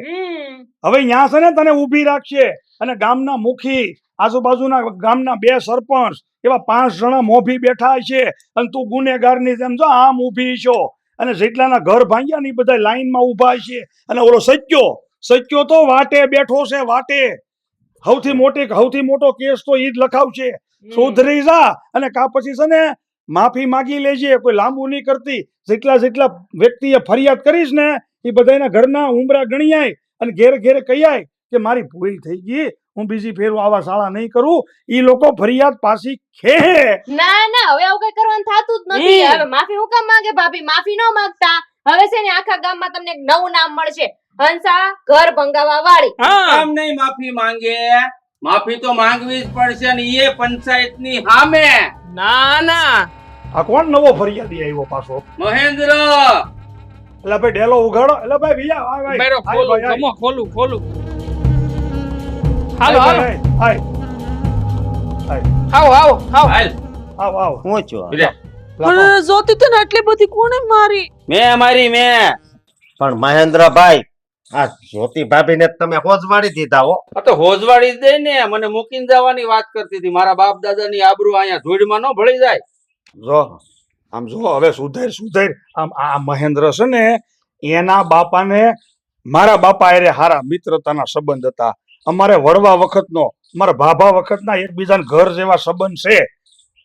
હવે અહીંયા છે ને તને ઊભી રાખશે અને ગામના મુખી, આજુબાજુના ગામના 2 સરપંચ, એવા 5 જણા મોભી બેઠા છે અને તું ગુનેગારની જેમ જો આમ ઊભી છો. અને જેટલાના ઘર ભાંગ્યા ને બધા લાઈનમાં ઊભા છે. અને ઓલો સચ્યો તો વાટે બેઠો છે. વાટે સૌથી મોટો કેસ તો ઈ જ લખાવશે. સુધરી જા અને કા પછી છે ને માફી માગી લેજે. કોઈ લાંબુ નહીં કરતી. જેટલા વ્યક્તિએ ફરિયાદ કરીશ ને એ બધાના ઘરના ઉંબરા ગણ્યાય અને ઘેરે કહીયાય કે મારી ભૂલ થઈ ગઈ, હું બીજી ફેર આવા શાળા નહીં કરું. ઈ લોકો ફરિયાદ પાછી ખેહે. ના ના, હવે આવું કઈ કરવાનું થાતું જ નથી. હવે માફી હું કામ માંગે ભાભી? માફી ન માંગતા. હવે છે ને આખા ગામમાં તમને એક નવું નામ મળશે, હંસા ઘર ભંગાવા વાળી. કામ નહીં માફી માંગે. માફી તો માંગવી જ પડશે ને એ પંચાયતની સામે. ના ના, આ કોણ નવો ફરિયાદી આવ્યો પાછો? મહેન્દ્ર એટલે ભાઈ ડેલો ઉઘાડો. એટલે ભાઈ ભૈયા આ ભાઈ. બેરો આય ભાઈ, ખોલું, આય. ખમો, ખોલું. આય, હાલો, હાલો. ભાઈ, આય. આય. હાલો, હાલો. ભાઈ, ભાઈ, ભાઈ, ભાઈ, ભાઈ, ભાઈ, ભાઈ, ભાઈ, ભાઈ, ભાઈ, ભાઈ, ભાઈ, ભાઈ, આવો આવો આવો હાલ આવ આવ હું છું બીજા. પણ જોતી તને આટલી બધી કોણે મારી? મેં મારી મેં પણ મહેન્દ્રભાઈ આ જ્યોતિ ભાભીને તમે હોજવાડી દીધા હો. આ તો હોજવાડી જ દે ને મને મૂકીને જવાની વાત કરતી હતી મારા બાપ દાદાની આબરૂ અહીંયા ધૂળમાં ન ભળી જાય જો આમ જો હવે સુધર આમ આ મહેન્દ્ર છે ને એના બાપાને મારા બાપા હારે હારા મિત્રતાના સંબંધ હતા. અમારે વડવા વખતનો અમારા ભાભા વખતના એકબીજાના ઘર જેવા સંબંધ છે.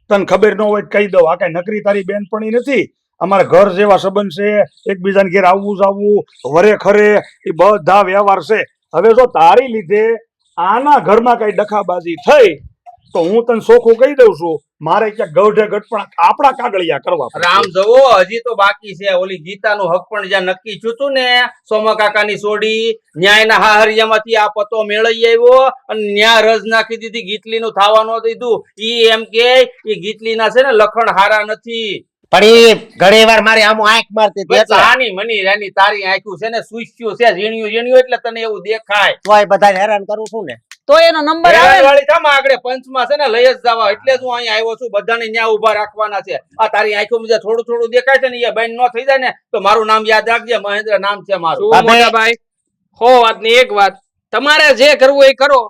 તને ખબર ન હોય તો કહી દઉં, આ કઈ નકરી તારી બેનપણી નથી. અમારા ઘર જેવા સંબંધ છે. એકબીજાને ઘેર આવવું જાવવું વરે ખરે એ બધા વ્યવહાર છે. હવે જો તારી લીધે આના ઘરમાં કઈ ડખાબાજી થઈ તો હું તને ચોખ્ખું કહી દઉં છું, મારે ક્યાંક ગૌઢે ગટપણ આપણા કાગળિયા કરવા પડશે. રામ જવો હજી તો બાકી છે ઓલી ગીતાનું હક પણ જ્યાં નક્કી થયું ને સોમા કાકાની સોડી ન્યાયના હાહરિયામાંથી આ પતો મેળવી આવ્યો અને ન્યા રજ નાખી દીધી ગીતલીનું થવાનું દીધું. ઈ એમ કે ઈ ગીતલીના છે ને લખણ હારા નથી. પણ એ ઘણી વાર મારી આમ આંખ મારતી હતી એટલે આની મની રાની તારી આંખ્યું છે ને સુસ્યું છે ઝીણ્યું એટલે તને એવું દેખાય. તોય બધાને હેરાન કરું છું ને. તો એનો નંબર આવે ને? વાળી થામ આગળ પંચમાં છે ને લઈ જ જવા એટલે જ હું અહીંયા આવ્યો છું. બધાને ન્યા ઉભા રાખવાના છે. આ તારી આંખો મુજબ થોડું થોડું દેખાય છે ને એ બેન નો થઈ જાય ને તો મારું નામ યાદ રાખજે, મહેન્દ્ર નામ છે મારું. શું મોટા ભાઈ હો વાતની એક વાત, તમારે જે કરવું એ કરો.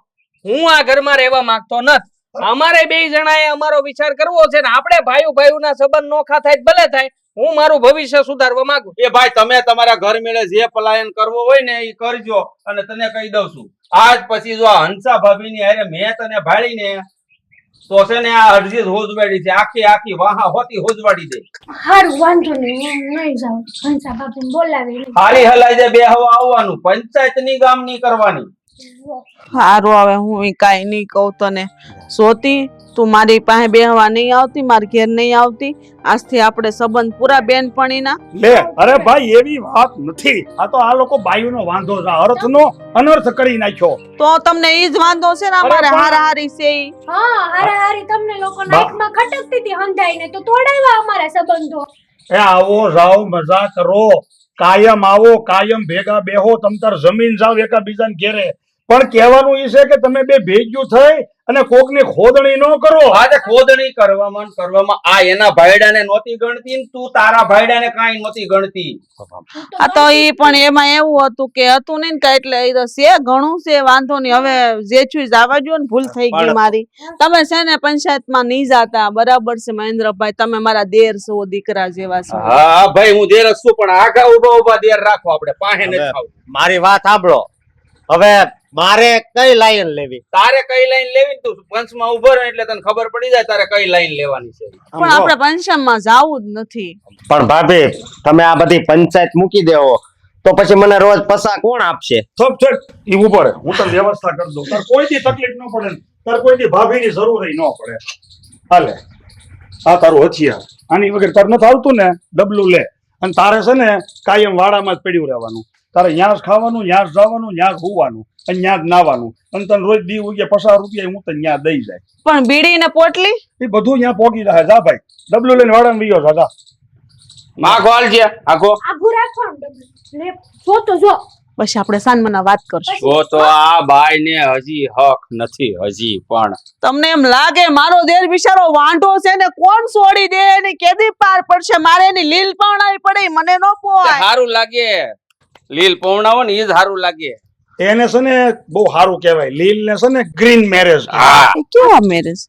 હું આ ઘરમાં રહેવા માંગતો નથી. અમારે બે જણાએ અમારો વિચાર કરવો છે ને આપણે ભાઈઓના સંબંધ નોખા થાય તો ભલે થાય. હું મારું ભવિષ્ય સુધારવા માંગુ. એ ભાઈ તમે તમારા ઘર મેળે જે પલાયન કરવો હોય ને એ કરજો. અને તને કહી દઉં છું આજ પછી જો આ હંસા ભાભીની હારે મેં તને ભાળીને તો છે ને આ અરજી હોજવાડી છે, આખી વાહા હોતી હોજવાડી દે. હારું વાંધો નહીં, હું નહીં જાઉં. હંસા બાપુને બોલાવી લઈ. હાલી હલાઈ દે બે હવા આવવાનું, પંચાયતની ગામની કરવાની. હારું હવે હું કાંઈ નહીં કહું તને. સોતી તું મારી પાસે બેહવા નહીં આવતી, મારા ઘેર નહીં આવતી. આજથી આપણે સંબંધ પૂરા બેનપણીના. લે અરે ભાઈ એવી વાત નથી. આ તો આ લોકો બાયુનો વાંધો છે, અર્થનો અનર્થ કરી નાખ્યો. તો તમને ઈ જ વાંધો છે ને અમારે અરે પણ- હારાહારી છે ઈ. હા, હારાહારી તમને લોકોના આંખમાં ખટકતી હતી હંધાઈને તો તોડાવ્યા અમારા સંબંધો. એ આવો જાઓ મજા કરો, કાયમ આવો કાયમ ભેગા બેહો, તમ તાર જમીન જાવ એકાબીજાને ઘેરે. પણ કહેવાનું એ છે કે તમે બે ભેગ્યું થઈ અને કોકની ખોદણી ન કરો. આજે ખોદણી કરવામાં આ એના ભાઈડાને નહોતી ગણતી ને તું તારા ભાઈડાને કાંઈ નહોતી ગણતી. આ તો ઈ પણ એમાં એવું હતું કે હતું નહીં ને કાંઈ એટલે ઈ તો છે ઘણું છે, વાંધો નહીં. હવે જે છું જવા દ્યો ને, ભૂલ થઈ ગઈ મારી. તમે છે ને પંચાયતમાં નહીં જાતા, બરાબર છે મહેન્દ્રભાઈ? તમે મારા દેર છો, દીકરા જેવા છો. હા ભાઈ હું દેર જ છું પણ આગા ઉભા દેર રાખો આપણે પાસે નથી ખાવું. મારી વાત સાંભળો. હવે મારે કઈ લાઈન લેવી? તારે કઈ લાઈન લેવી તું પંચમાં ઉભો રહે એટલે તને ખબર પડી જાય તારે કઈ લાઈન લેવાની છે. પણ આપણે પંચાયતમાં જાવું જ નથી. પણ ભાભી તમે આ બધી પંચાયત મૂકી દેવો તો પછી મને રોજ પસા કોણ આપશે? છોક ઈ ઉભો રહે, હું તને વ્યવસ્થા કરી દઉં. તાર કોઈથી તકલીફ ન પડે ને, તાર કોઈથી ભાભીની જરૂર ન પડે. હાલે આ તારું હથિયાર, આની વગર તાર નથી આવતું ને, ડબલું લે. અને તારે છે ને કાયમ વાડામાં જ પડ્યું રહેવાનું. તારે ન્યા જ ખાવાનું, ન્યા જ જવાનું, ન્યા જ હોવાનું અને ન્યા જ નાવાનું. અને તને રોજ દી ઉગે 50 રૂપિયા હું તને ન્યા દઈ જાય. પણ બીડી ને પોટલી એ બધું ન્યા પોગી જાય. જા ભાઈ ડબલું લઈને વાડામાં વિયો જા. માગો હાલજે આગો. આઘું રાખવાનું ડબલું. લે જો તો જો. પછી આપણે સાનમના વાત કરશું. જો તો આ ભાઈ ને હજી હક નથી હજી પણ. તમને એમ લાગે મારો દેર બિચારો વાંઢો છે ને કોણ છોડી દે એની કેદી પાર પડશે? મારે એની લીલ પાણાવી પડે, મને નો પોય. સારું લાગે લીલ પૌણાવો ને એ જ સારું લાગે. એને છે ને બહુ સારું કહેવાય. લીલ ને છે ને ગ્રીન મેરેજ. હા એ કેવા મેરેજ?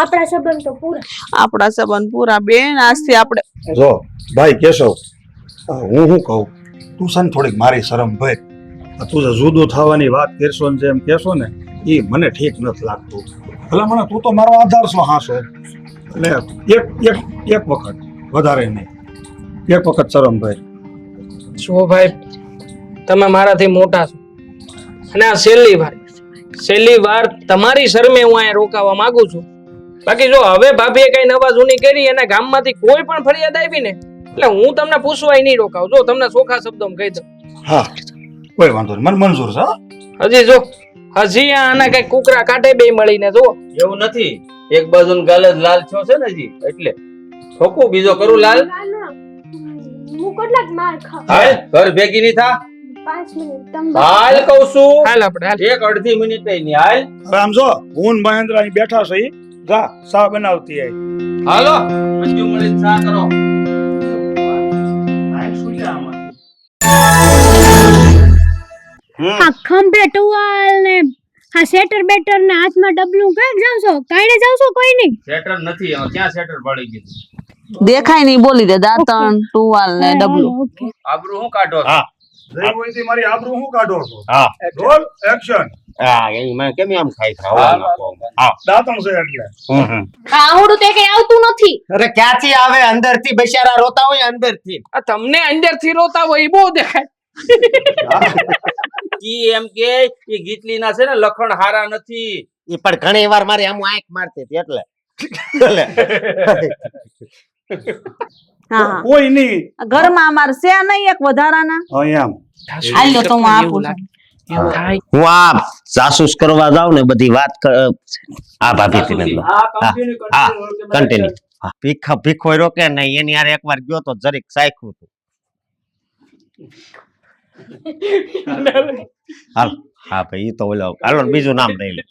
આપણા સંબંધ તો પૂરા. આપણા સંબંધ પૂરા બેન. આજથી આપણે જો ભાઈ કેશવ, હું શું કહું, તું છે ને થોડીક મારી શરમ ભાઈ. તું જે જુદું થવાની વાત કરશો ને જેમ કહેશો ને એ મને ઠીક નથી લાગતું. ભલા મને તું તો મારો આધાર છો, હાસો. એટલે એક વખત, વધારે નહીં, એક વખત શરમ ભાઈ. જો ભાઈ તમે મારાથી મોટા છો અને આ છેલ્લી વાર તમારી શરમે હું અહીંયા રોકાવા માંગુ છું. બાકી જો હવે ભાભીએ કઈ નવા જૂની કરી અને ગામમાંથી કોઈ પણ ફરિયાદ આવી ને એટલે હું તમને પૂછવાય નહીં રોકાવ. જો તમને ચોખ્ખા શબ્દોમાં કહી દઉં. હા કોઈ વાંધો નહીં, મને મંજૂર છે. હજી જો હજી આના કઈ કુકરા કાંઠે બે મળીને જો. એવું નથી, એક બાજુ ગાલ જ લાલ છો છે ને હજી એટલે ઠોકું બીજો કરું લાલ. ના, હું કેટલાક માર ખાવ. હાલ ઘર ભેગી નહીં થા. 5 મિનિટ તમે હાલ કહું છું હાલ આપણે હાલ. એક અડધી મિનિટ નહીં હાલ હવે આમ જો હું ને મહેન્દ્ર અહીં બેઠા છે ઈ. જા સા બનાવતી આય. હાલો મંજુ મળીને ચા કરો આ ખંભે ટુવાલ ને આ સેટર બેટર ને હાથમાં ડબલું કઈ જાવ છો કાઈને જાવ છો કોઈ નહીં સેટર નથી હવે ક્યાં સેટર પડી ગયું દેખાય નહીં બોલી દે દાંતણ ટુવાલ ને ડબલું ઓકે આબરૂ હું કાઢો છો? હા. જઈ હોયથી મારી આબરૂ હું કાઢો છો હા રોલ એક્શન હા એ મને કેમ આમ ખાઈ ખાવા હા દાંતણ છે એટલે આવડું તે કઈ આવતું નથી અરે ક્યાંથી આવે અંદરથી બિચારા રોતા હોય અંદરથી આ તમને અંદરથી રોતા હોય એ બહુ દેખાય. ઈ એમ કે ઈ ગીતલીના છે ને લખણ હારા નથી એ પણ ઘણી વાર મારી આમ આંખ મારતી હતી એટલે હા હા કોઈ નહીં ઘરમાં અમારે છે નહીં એક વધારાના અહીં આમ હાલ લો તો હું આપું છું. એવું થાય. હું આ જાસૂસ કરવા જાઉં ને બધી વાત આ ભાભી થી હા, કન્ટિન્યુ હા ભીખો રોકે નહીં એની યાર એકવાર ગયો તો જરીક સાયખું હતું હાલ હા ભાઈ ઈ તો ઓલો હાલો ને બીજું નામ લઈ લે